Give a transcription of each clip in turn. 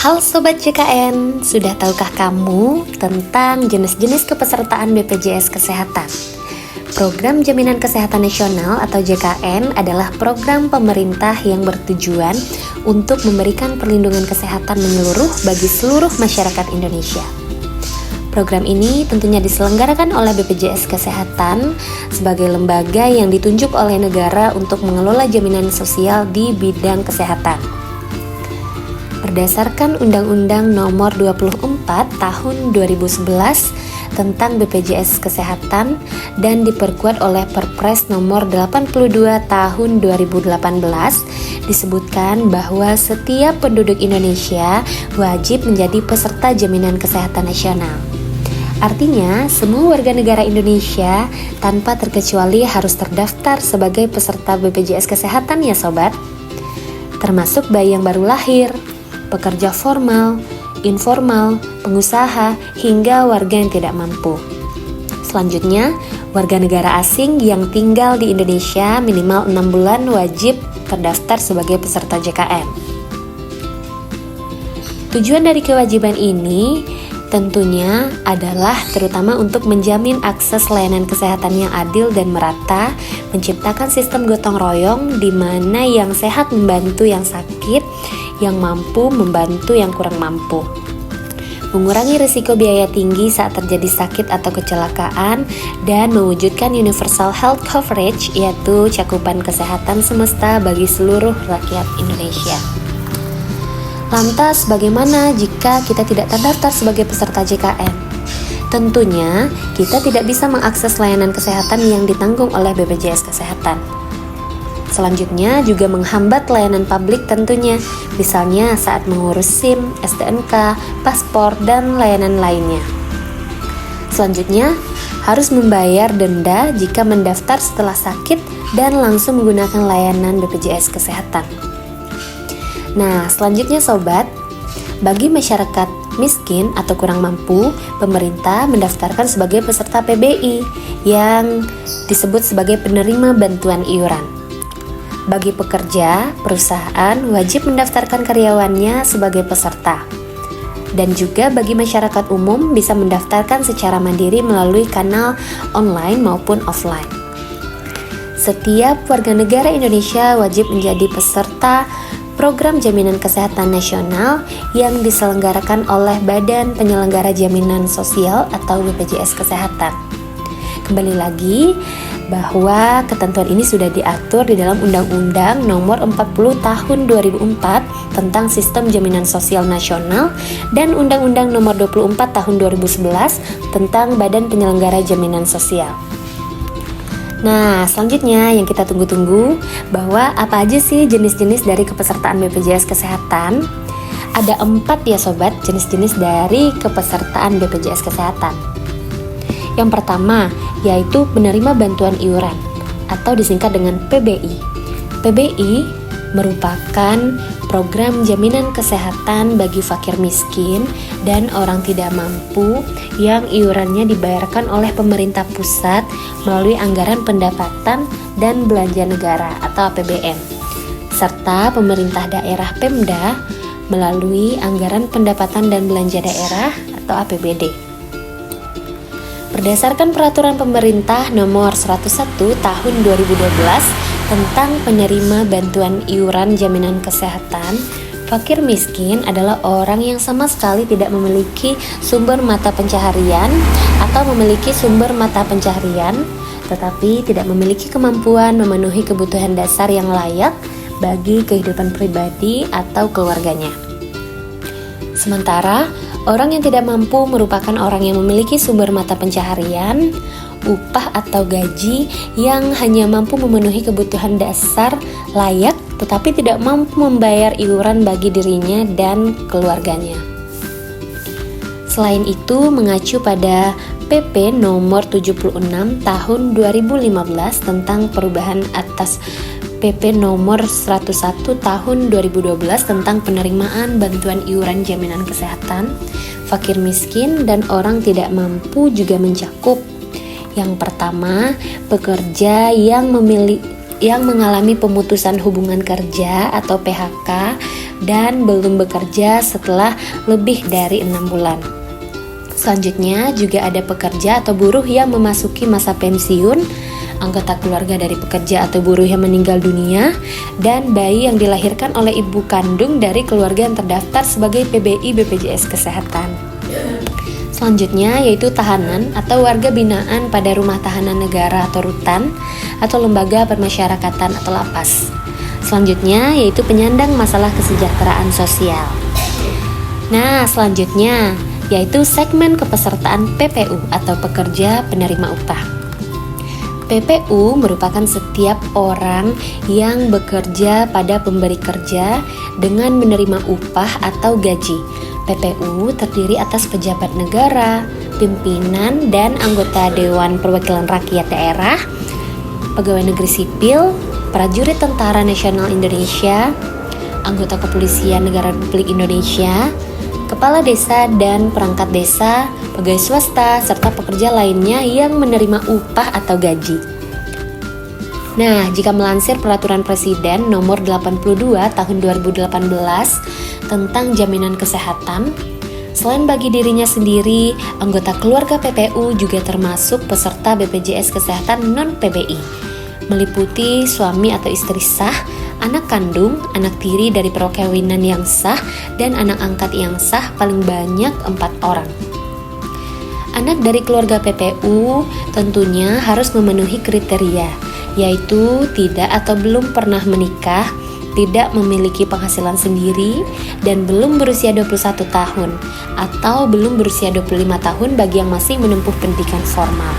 Halo Sobat JKN, sudah tahukah kamu tentang jenis-jenis kepesertaan BPJS Kesehatan? Program Jaminan Kesehatan Nasional atau JKN adalah program pemerintah yang bertujuan untuk memberikan perlindungan kesehatan menyeluruh bagi seluruh masyarakat Indonesia. Program ini tentunya diselenggarakan oleh BPJS Kesehatan sebagai lembaga yang ditunjuk oleh negara untuk mengelola jaminan sosial di bidang kesehatan. Berdasarkan Undang-Undang Nomor 24 Tahun 2011 tentang BPJS Kesehatan dan diperkuat oleh Perpres Nomor 82 Tahun 2018, disebutkan bahwa setiap penduduk Indonesia wajib menjadi peserta jaminan kesehatan nasional. Artinya, semua warga negara Indonesia tanpa terkecuali harus terdaftar sebagai peserta BPJS Kesehatan ya sobat, termasuk bayi yang baru lahir, pekerja formal, informal, pengusaha, hingga warga yang tidak mampu. Selanjutnya, warga negara asing yang tinggal di Indonesia minimal 6 bulan wajib terdaftar sebagai peserta JKN. Tujuan dari kewajiban ini tentunya adalah terutama untuk menjamin akses layanan kesehatan yang adil dan merata, menciptakan sistem gotong royong di mana yang sehat membantu yang sakit, yang mampu membantu yang kurang mampu, mengurangi risiko biaya tinggi saat terjadi sakit atau kecelakaan, dan mewujudkan universal health coverage, yaitu cakupan kesehatan semesta bagi seluruh rakyat Indonesia. Lantas, bagaimana jika kita tidak terdaftar sebagai peserta JKN? Tentunya, kita tidak bisa mengakses layanan kesehatan yang ditanggung oleh BPJS Kesehatan. Selanjutnya juga menghambat layanan publik tentunya, misalnya saat mengurus SIM, STNK, paspor, dan layanan lainnya. Selanjutnya, harus membayar denda jika mendaftar setelah sakit dan langsung menggunakan layanan BPJS Kesehatan. Nah, selanjutnya sobat, bagi masyarakat miskin atau kurang mampu, pemerintah mendaftarkan sebagai peserta PBI yang disebut sebagai penerima bantuan iuran. Bagi pekerja, perusahaan wajib mendaftarkan karyawannya sebagai peserta. Dan juga bagi masyarakat umum bisa mendaftarkan secara mandiri melalui kanal online maupun offline. Setiap warga negara Indonesia wajib menjadi peserta Program Jaminan Kesehatan Nasional yang diselenggarakan oleh Badan Penyelenggara Jaminan Sosial atau BPJS Kesehatan. Kembali lagi bahwa ketentuan ini sudah diatur di dalam Undang-Undang Nomor 40 Tahun 2004 tentang Sistem Jaminan Sosial Nasional dan Undang-Undang Nomor 24 Tahun 2011 tentang Badan Penyelenggara Jaminan Sosial. Nah, selanjutnya yang kita tunggu-tunggu bahwa apa aja sih jenis-jenis dari kepesertaan BPJS Kesehatan? Ada 4 ya sobat jenis-jenis dari kepesertaan BPJS Kesehatan. Yang pertama yaitu penerima bantuan iuran atau disingkat dengan PBI. PBI merupakan program jaminan kesehatan bagi fakir miskin dan orang tidak mampu yang iurannya dibayarkan oleh pemerintah pusat melalui anggaran pendapatan dan belanja negara atau APBN, serta pemerintah daerah Pemda melalui anggaran pendapatan dan belanja daerah atau APBD. Berdasarkan Peraturan Pemerintah Nomor 101 Tahun 2012 tentang penerima bantuan iuran jaminan kesehatan, fakir miskin adalah orang yang sama sekali tidak memiliki sumber mata pencaharian atau memiliki sumber mata pencaharian, tetapi tidak memiliki kemampuan memenuhi kebutuhan dasar yang layak bagi kehidupan pribadi atau keluarganya. Sementara, orang yang tidak mampu merupakan orang yang memiliki sumber mata pencaharian, upah atau gaji yang hanya mampu memenuhi kebutuhan dasar layak tetapi tidak mampu membayar iuran bagi dirinya dan keluarganya. Selain itu, mengacu pada PP Nomor 76 Tahun 2015 tentang perubahan atas PP Nomor 101 Tahun 2012 tentang penerimaan bantuan iuran jaminan kesehatan, fakir miskin dan orang tidak mampu juga mencakup. Yang pertama, pekerja yang mengalami pemutusan hubungan kerja atau PHK dan belum bekerja setelah lebih dari 6 bulan. Selanjutnya juga ada pekerja atau buruh yang memasuki masa pensiun, anggota keluarga dari pekerja atau buruh yang meninggal dunia, dan bayi yang dilahirkan oleh ibu kandung dari keluarga yang terdaftar sebagai PBI BPJS Kesehatan. Selanjutnya yaitu tahanan atau warga binaan pada rumah tahanan negara atau rutan atau lembaga permasyarakatan atau lapas. Selanjutnya yaitu penyandang masalah kesejahteraan sosial. Nah, selanjutnya yaitu segmen kepesertaan PPU atau pekerja penerima upah. PPU merupakan setiap orang yang bekerja pada pemberi kerja dengan menerima upah atau gaji. PPU terdiri atas pejabat negara, pimpinan dan anggota Dewan Perwakilan Rakyat Daerah, pegawai negeri sipil, prajurit Tentara Nasional Indonesia, anggota Kepolisian Negara Republik Indonesia, kepala desa dan perangkat desa, pegawai swasta, serta pekerja lainnya yang menerima upah atau gaji. Nah, jika melansir Peraturan Presiden Nomor 82 Tahun 2018 tentang jaminan kesehatan, selain bagi dirinya sendiri, anggota keluarga PPU juga termasuk peserta BPJS Kesehatan non-PBI, meliputi suami atau istri sah, anak kandung, anak tiri dari perkawinan yang sah, dan anak angkat yang sah paling banyak 4 orang. Anak dari keluarga PPU tentunya harus memenuhi kriteria, yaitu tidak atau belum pernah menikah, tidak memiliki penghasilan sendiri, dan belum berusia 21 tahun, atau belum berusia 25 tahun bagi yang masih menempuh pendidikan formal.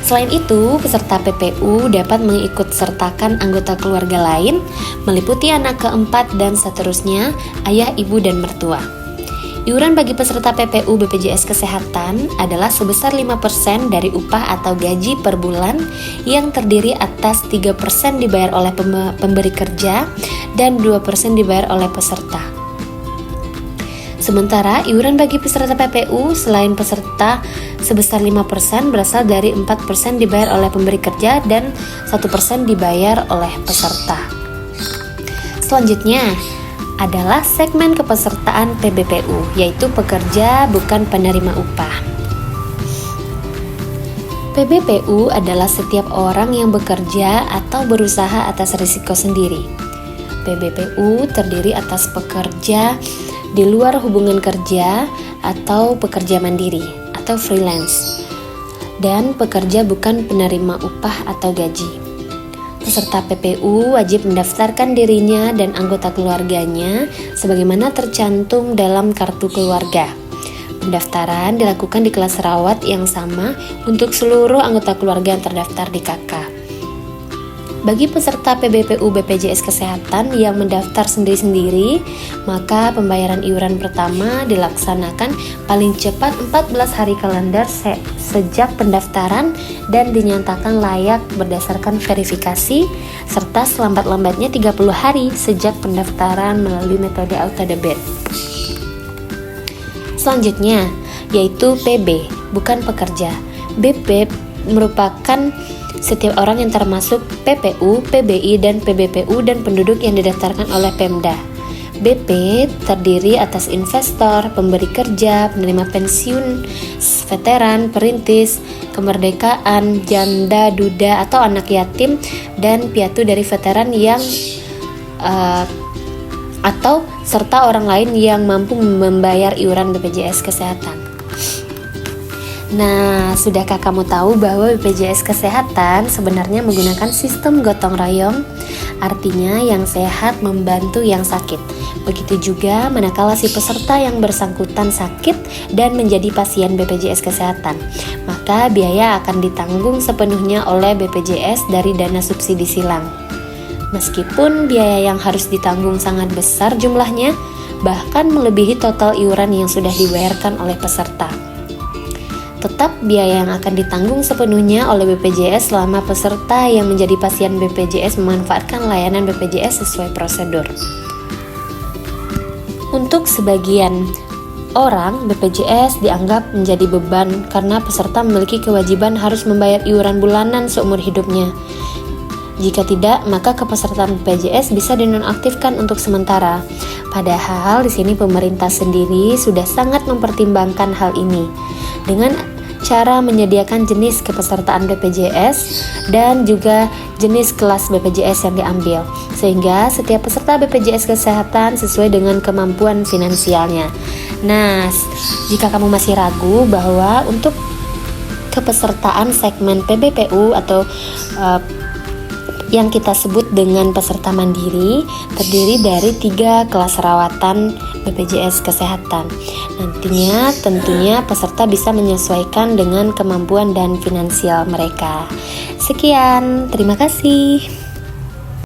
Selain itu, peserta PPU dapat mengikutsertakan anggota keluarga lain, meliputi anak keempat dan seterusnya, ayah, ibu, dan mertua. Iuran bagi peserta PPU BPJS Kesehatan adalah sebesar 5% dari upah atau gaji per bulan yang terdiri atas 3% dibayar oleh pemberi kerja dan 2% dibayar oleh peserta. Sementara iuran bagi peserta PPU selain peserta sebesar 5% berasal dari 4% dibayar oleh pemberi kerja dan 1% dibayar oleh peserta. Selanjutnya adalah segmen kepesertaan PBPU, yaitu pekerja bukan penerima upah. PBPU adalah setiap orang yang bekerja atau berusaha atas risiko sendiri. PBPU terdiri atas pekerja di luar hubungan kerja atau pekerja mandiri atau freelance, dan pekerja bukan penerima upah atau gaji. Peserta PPU wajib mendaftarkan dirinya dan anggota keluarganya sebagaimana tercantum dalam kartu keluarga. Pendaftaran dilakukan di kelas rawat yang sama untuk seluruh anggota keluarga yang terdaftar di KK. Bagi peserta PBPU BPJS Kesehatan yang mendaftar sendiri-sendiri, maka pembayaran iuran pertama dilaksanakan paling cepat 14 hari kalender sejak pendaftaran dan dinyatakan layak berdasarkan verifikasi, serta selambat-lambatnya 30 hari sejak pendaftaran melalui metode autodebit. Selanjutnya, yaitu PB, bukan pekerja. BP merupakan setiap orang yang termasuk PPU, PBI, dan PBPU dan penduduk yang didaftarkan oleh Pemda. BP terdiri atas investor, pemberi kerja, penerima pensiun, veteran, perintis, kemerdekaan, janda, duda, atau anak yatim, dan piatu dari veteran yang atau serta orang lain yang mampu membayar iuran BPJS Kesehatan. Nah, sudahkah kamu tahu bahwa BPJS Kesehatan sebenarnya menggunakan sistem gotong royong? Artinya yang sehat membantu yang sakit. Begitu juga manakala si peserta yang bersangkutan sakit dan menjadi pasien BPJS Kesehatan, maka biaya akan ditanggung sepenuhnya oleh BPJS dari dana subsidi silang. Meskipun biaya yang harus ditanggung sangat besar jumlahnya, bahkan melebihi total iuran yang sudah dibayarkan oleh peserta. Tetap biaya yang akan ditanggung sepenuhnya oleh BPJS selama peserta yang menjadi pasien BPJS memanfaatkan layanan BPJS sesuai prosedur. Untuk sebagian orang, BPJS dianggap menjadi beban karena peserta memiliki kewajiban harus membayar iuran bulanan seumur hidupnya. Jika tidak, maka kepesertaan BPJS bisa dinonaktifkan untuk sementara. Padahal di sini pemerintah sendiri sudah sangat mempertimbangkan hal ini dengan cara menyediakan jenis kepesertaan BPJS dan juga jenis kelas BPJS yang diambil, sehingga setiap peserta BPJS Kesehatan sesuai dengan kemampuan finansialnya. Nah, jika kamu masih ragu bahwa untuk kepesertaan segmen PBPU atau yang kita sebut dengan peserta mandiri terdiri dari 3 kelas rawatan BPJS Kesehatan. Nantinya tentunya peserta bisa menyesuaikan dengan kemampuan dan finansial mereka. Sekian, terima kasih.